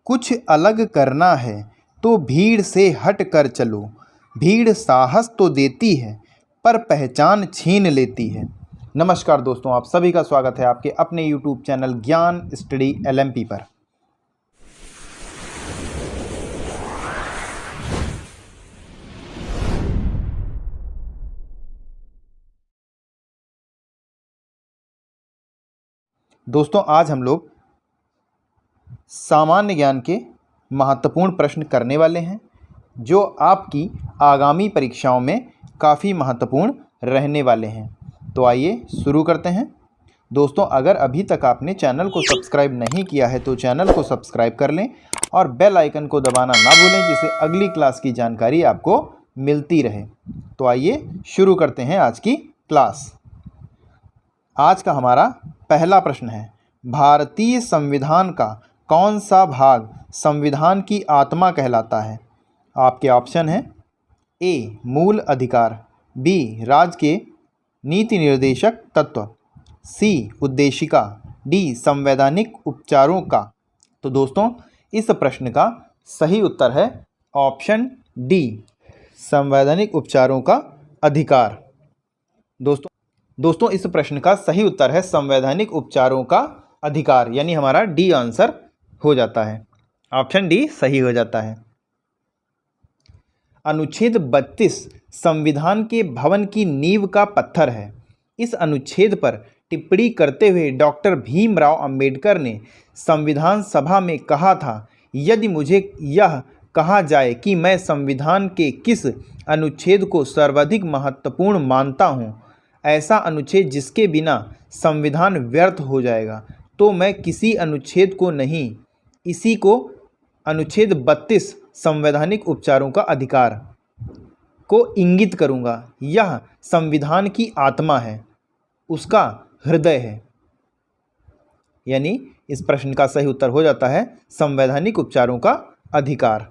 कुछ अलग करना है तो भीड़ से हट कर चलो। भीड़ साहस तो देती है पर पहचान छीन लेती है। नमस्कार दोस्तों, आप सभी का स्वागत है आपके अपने YouTube चैनल ज्ञान स्टडी LMP पर। दोस्तों, आज हम लोग सामान्य ज्ञान के महत्वपूर्ण प्रश्न करने वाले हैं जो आपकी आगामी परीक्षाओं में काफ़ी महत्वपूर्ण रहने वाले हैं। तो आइए शुरू करते हैं। दोस्तों, अगर अभी तक आपने चैनल को सब्सक्राइब नहीं किया है तो चैनल को सब्सक्राइब कर लें और बेल आइकन को दबाना ना भूलें, जिससे अगली क्लास की जानकारी आपको मिलती रहे। तो आइए शुरू करते हैं आज की क्लास। आज का हमारा पहला प्रश्न है, भारतीय संविधान का कौन सा भाग संविधान की आत्मा कहलाता है? आपके ऑप्शन हैं ए मूल अधिकार, बी राज्य के नीति निर्देशक तत्व, सी उद्देशिका, डी संवैधानिक उपचारों का। तो दोस्तों, इस प्रश्न का सही उत्तर है ऑप्शन डी, संवैधानिक उपचारों का अधिकार। दोस्तों, इस प्रश्न का सही उत्तर है संवैधानिक उपचारों का अधिकार, यानी हमारा डी आंसर हो जाता है, ऑप्शन डी सही हो जाता है। अनुच्छेद 32 संविधान के भवन की नींव का पत्थर है। इस अनुच्छेद पर टिप्पणी करते हुए डॉक्टर भीमराव अंबेडकर ने संविधान सभा में कहा था, यदि मुझे यह कहा जाए कि मैं संविधान के किस अनुच्छेद को सर्वाधिक महत्वपूर्ण मानता हूँ, ऐसा अनुच्छेद जिसके बिना संविधान व्यर्थ हो जाएगा, तो मैं किसी अनुच्छेद को नहीं, इसी को अनुच्छेद 32 संवैधानिक उपचारों का अधिकार को इंगित करूंगा। यह संविधान की आत्मा है, उसका हृदय है। यानी इस प्रश्न का सही उत्तर हो जाता है संवैधानिक उपचारों का अधिकार।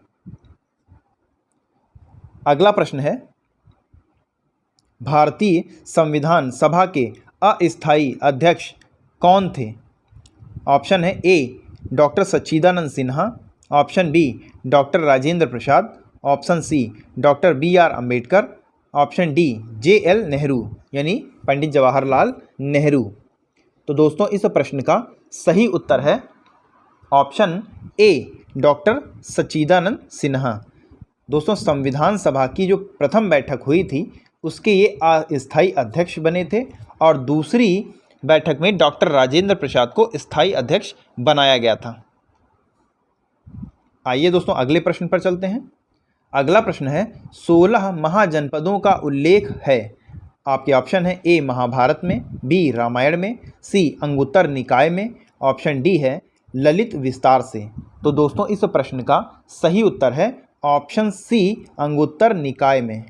अगला प्रश्न है, भारतीय संविधान सभा के अस्थायी अध्यक्ष कौन थे? ऑप्शन है A doctor Sachchidananda Sinha, option B doctor Rajendra Prasad, option C doctor BR Ambedkar, option D JL Nehru, यानी पंडित जवाहरलाल नेहरू। तो दोस्तों, इस प्रश्न का सही उत्तर है option A doctor Sachchidananda Sinha. दोस्तों, संविधान सभा की जो प्रथम बैठक हुई थी उसके ये अस्थायी अध्यक्ष बने थे और दूसरी बैठक में डॉक्टर राजेंद्र प्रसाद को स्थायी अध्यक्ष बनाया गया था। आइए दोस्तों, अगले प्रश्न पर चलते हैं। अगला प्रश्न है, 16 महाजनपदों का उल्लेख है। आपके ऑप्शन है ए महाभारत में, बी रामायण में, सी अंगुत्तर निकाय में, ऑप्शन डी है ललित विस्तार से। तो दोस्तों, इस प्रश्न का सही उत्तर है ऑप्शन सी अंगुत्तर निकाय में।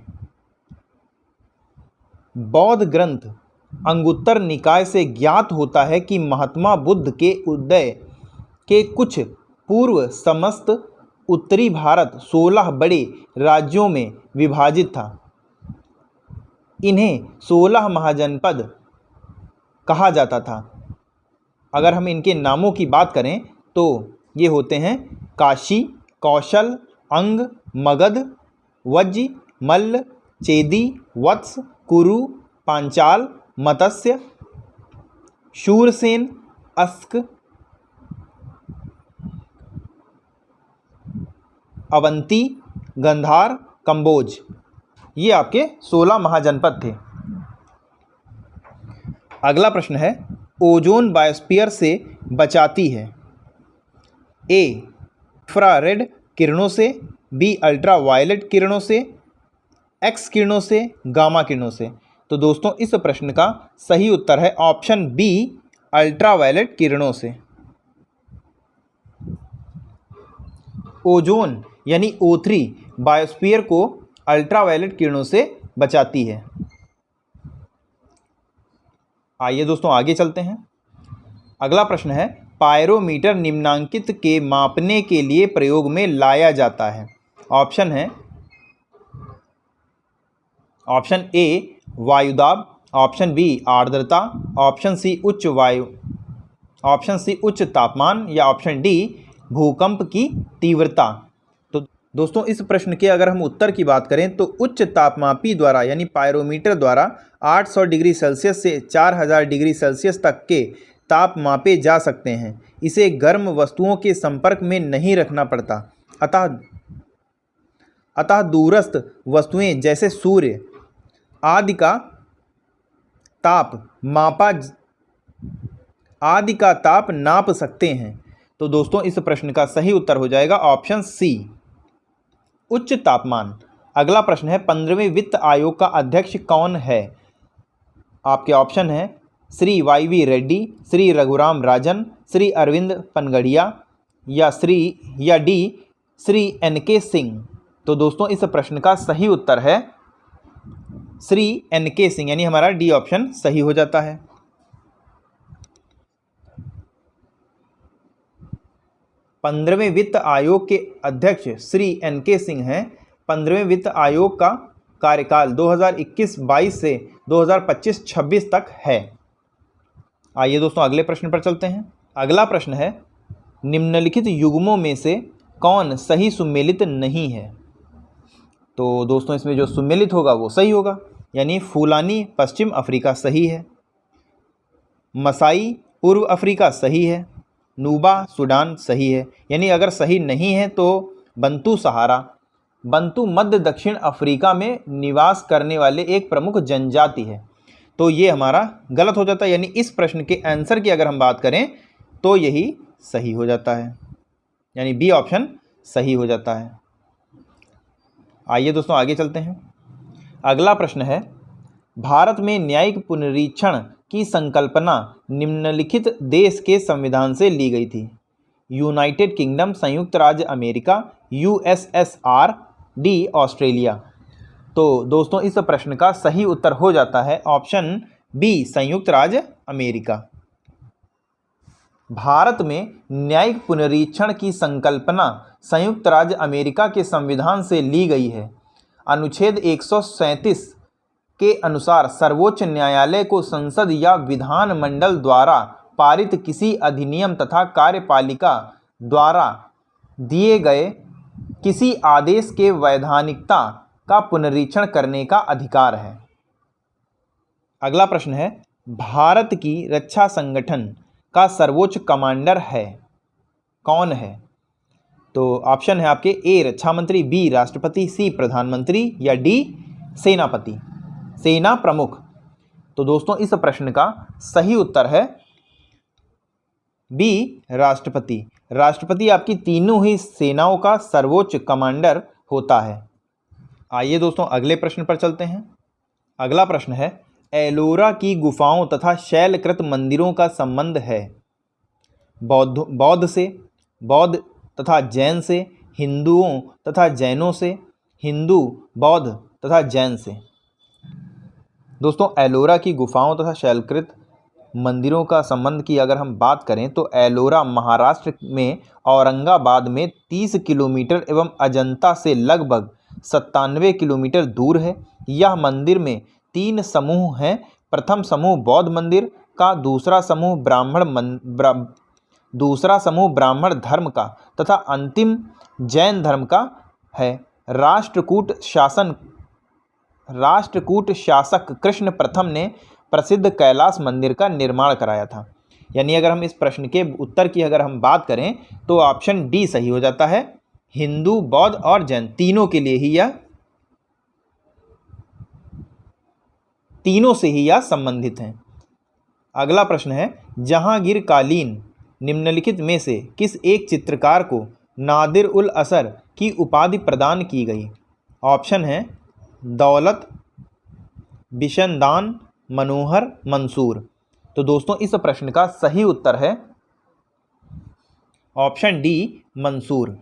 बौद्ध ग्रंथ अंगुत्तर निकाय से ज्ञात होता है कि महात्मा बुद्ध के उदय के कुछ पूर्व समस्त उत्तरी भारत 16 बड़े राज्यों में विभाजित था। इन्हें 16 महाजनपद कहा जाता था। अगर हम इनके नामों की बात करें तो ये होते हैं काशी, कौशल, अंग, मगध, वज्र, मल्ल, चेदी, वत्स, कुरु, पांचाल, मत्स्य, शूरसेन, अस्क, अवंती, गंधार, कंबोज। ये आपके 16 महाजनपद थे। अगला प्रश्न है, ओजोन बायोस्फीयर से बचाती है। ए इंफ्रारेड किरणों से, बी अल्ट्रावायलेट किरणों से, एक्स किरणों से, गामा किरणों से। तो दोस्तों, इस प्रश्न का सही उत्तर है ऑप्शन बी अल्ट्रावायलेट किरणों से। ओजोन यानी O3 बायोस्फीयर को अल्ट्रावायलेट किरणों से बचाती है। आइए दोस्तों, आगे चलते हैं। अगला प्रश्न है, पायरोमीटर निम्नांकित के मापने के लिए प्रयोग में लाया जाता है। ऑप्शन है ऑप्शन ए वायुदाब, ऑप्शन बी आर्द्रता, ऑप्शन सी उच्च तापमान, या ऑप्शन डी भूकंप की तीव्रता। तो दोस्तों इस प्रश्न के अगर हम उत्तर की बात करें तो उच्च तापमापी द्वारा यानी पायरोमीटर द्वारा 800 डिग्री सेल्सियस से 4000 डिग्री सेल्सियस तक के ताप मापे जा सकते हैं। इसे गर्म वस्तुओं के संपर्क में नहीं रखना पड़ता, अतः दूरस्थ वस्तुएं जैसे सूर्य आदि का ताप नाप सकते हैं। तो दोस्तों इस प्रश्न का सही उत्तर हो जाएगा ऑप्शन सी, उच्च तापमान। अगला प्रश्न है 15वें वित्त आयोग का अध्यक्ष कौन है? आपके ऑप्शन है श्री वाई रेड्डी, श्री रघुराम राजन, श्री अरविंद पनगड़िया या डी श्री NK सिंह। तो दोस्तों इस प्रश्न का सही उत्तर है श्री NK सिंह, यानी हमारा डी ऑप्शन सही हो जाता है। 15वें वित्त आयोग के अध्यक्ष श्री NK सिंह हैं। 15वें वित्त आयोग का कार्यकाल 2021-22 से 2025-26 तक है। आइए दोस्तों अगले प्रश्न पर चलते हैं। अगला प्रश्न है निम्नलिखित युग्मों में से कौन सही सुमेलित नहीं है? तो दोस्तों इसमें जो सुमेलित होगा वो सही होगा, यानी फूलानी पश्चिम अफ्रीका सही है, मसाई पूर्व अफ्रीका सही है, नूबा सूडान सही है। यानी अगर सही नहीं है तो बंतू सहारा, बंतू मध्य दक्षिण अफ्रीका में निवास करने वाले एक प्रमुख जनजाति है। तो ये हमारा गलत हो जाता है, यानी इस प्रश्न के आंसर की अगर हम बात करें तो यही सही हो जाता है, यानी बी ऑप्शन सही हो जाता है। आइए दोस्तों आगे चलते हैं। अगला प्रश्न है भारत में न्यायिक पुनरीक्षण की संकल्पना निम्नलिखित देश के संविधान से ली गई थी? यूनाइटेड किंगडम, संयुक्त राज्य अमेरिका, USSR, डी ऑस्ट्रेलिया। तो दोस्तों इस प्रश्न का सही उत्तर हो जाता है ऑप्शन बी, संयुक्त राज्य अमेरिका। भारत में न्यायिक पुनरीक्षण की संकल्पना संयुक्त राज्य अमेरिका के संविधान से ली गई है। अनुच्छेद 137 के अनुसार सर्वोच्च न्यायालय को संसद या विधानमंडल द्वारा पारित किसी अधिनियम तथा कार्यपालिका द्वारा दिए गए किसी आदेश के वैधानिकता का पुनरीक्षण करने का अधिकार है। अगला प्रश्न है भारत की रक्षा संगठन का सर्वोच्च कमांडर है कौन है? तो ऑप्शन है आपके ए रक्षा मंत्री, बी राष्ट्रपति, सी प्रधानमंत्री या डी सेनापति, सेना प्रमुख। तो दोस्तों इस प्रश्न का सही उत्तर है बी राष्ट्रपति। राष्ट्रपति आपकी तीनों ही सेनाओं का सर्वोच्च कमांडर होता है। आइए दोस्तों अगले प्रश्न पर चलते हैं। अगला प्रश्न है एलोरा की गुफाओं तथा शैलकृत मंदिरों का संबंध है बौद्ध से, बौद्ध तथा जैन से, हिंदुओं तथा जैनों से, हिंदू बौद्ध तथा जैन से। दोस्तों एलोरा की गुफाओं तथा शैलकृत मंदिरों का संबंध की अगर हम बात करें तो एलोरा महाराष्ट्र में औरंगाबाद में 30 किलोमीटर एवं अजंता से लगभग 97 किलोमीटर दूर है। यह मंदिर में 3 समूह हैं। प्रथम समूह बौद्ध मंदिर का, दूसरा समूह ब्राह्मण धर्म का तथा अंतिम जैन धर्म का है। राष्ट्रकूट शासक कृष्ण प्रथम ने प्रसिद्ध कैलाश मंदिर का निर्माण कराया था। यानी अगर हम इस प्रश्न के उत्तर की अगर हम बात करें तो ऑप्शन डी सही हो जाता है। हिंदू, बौद्ध और जैन तीनों से ही यह संबंधित हैं। अगला प्रश्न है जहांगीर कालीन निम्नलिखित में से किस एक चित्रकार को नादिर उल असर की उपाधि प्रदान की गई? ऑप्शन है दौलत, बिशनदान, मनोहर, मंसूर। तो दोस्तों इस प्रश्न का सही उत्तर है ऑप्शन डी मंसूर।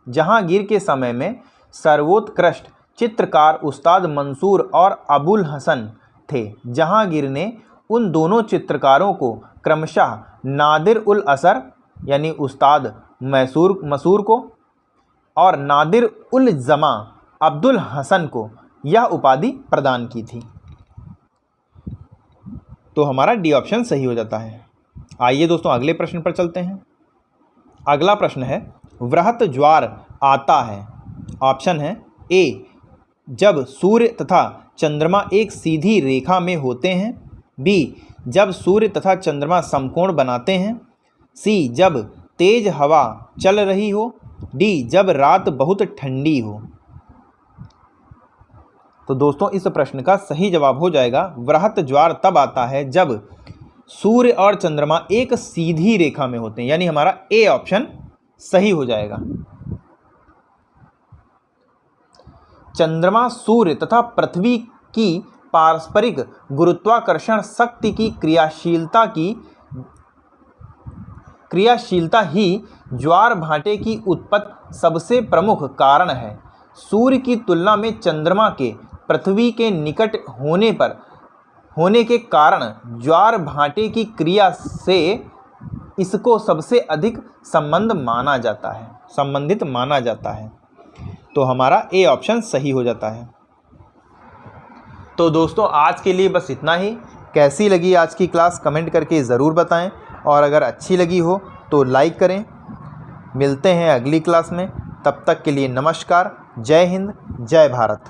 जहांगीर के समय में सर्वोत्कृष्ट चित्रकार उस्ताद मंसूर और अबुल हसन थे। जहांगीर ने उन दोनों चित्रकारों को क्रमशः नादिर उल असर यानी उस्ताद मसूर को और नादिर उल जमा अब्दुल हसन को यह उपाधि प्रदान की थी। तो हमारा डी ऑप्शन सही हो जाता है। आइए दोस्तों अगले प्रश्न पर चलते हैं। अगला प्रश्न है, वृहत ज्वार आता है। ऑप्शन है ए, जब सूर्य तथा चंद्रमा एक सीधी रेखा में होते हैं। बी, जब सूर्य तथा चंद्रमा समकोण बनाते हैं। सी, जब तेज हवा चल रही हो। डी, जब रात बहुत ठंडी हो। तो दोस्तों इस प्रश्न का सही जवाब हो जाएगा, वृहत ज्वार तब आता है जब सूर्य और चंद्रमा एक सीधी रेखा में होते हैं, यानी हमारा ए ऑप्शन सही हो जाएगा। चंद्रमा, सूर्य तथा पृथ्वी की पारस्परिक गुरुत्वाकर्षण शक्ति की क्रियाशीलता ही ज्वार भाटे की उत्पत्ति सबसे प्रमुख कारण है। सूर्य की तुलना में चंद्रमा के पृथ्वी के निकट होने के कारण ज्वार भाटे की क्रिया से इसको सबसे अधिक संबंधित माना जाता है। तो हमारा ए ऑप्शन सही हो जाता है। तो दोस्तों आज के लिए बस इतना ही। कैसी लगी आज की क्लास कमेंट करके ज़रूर बताएं, और अगर अच्छी लगी हो तो लाइक करें। मिलते हैं अगली क्लास में, तब तक के लिए नमस्कार। जय हिंद, जय भारत।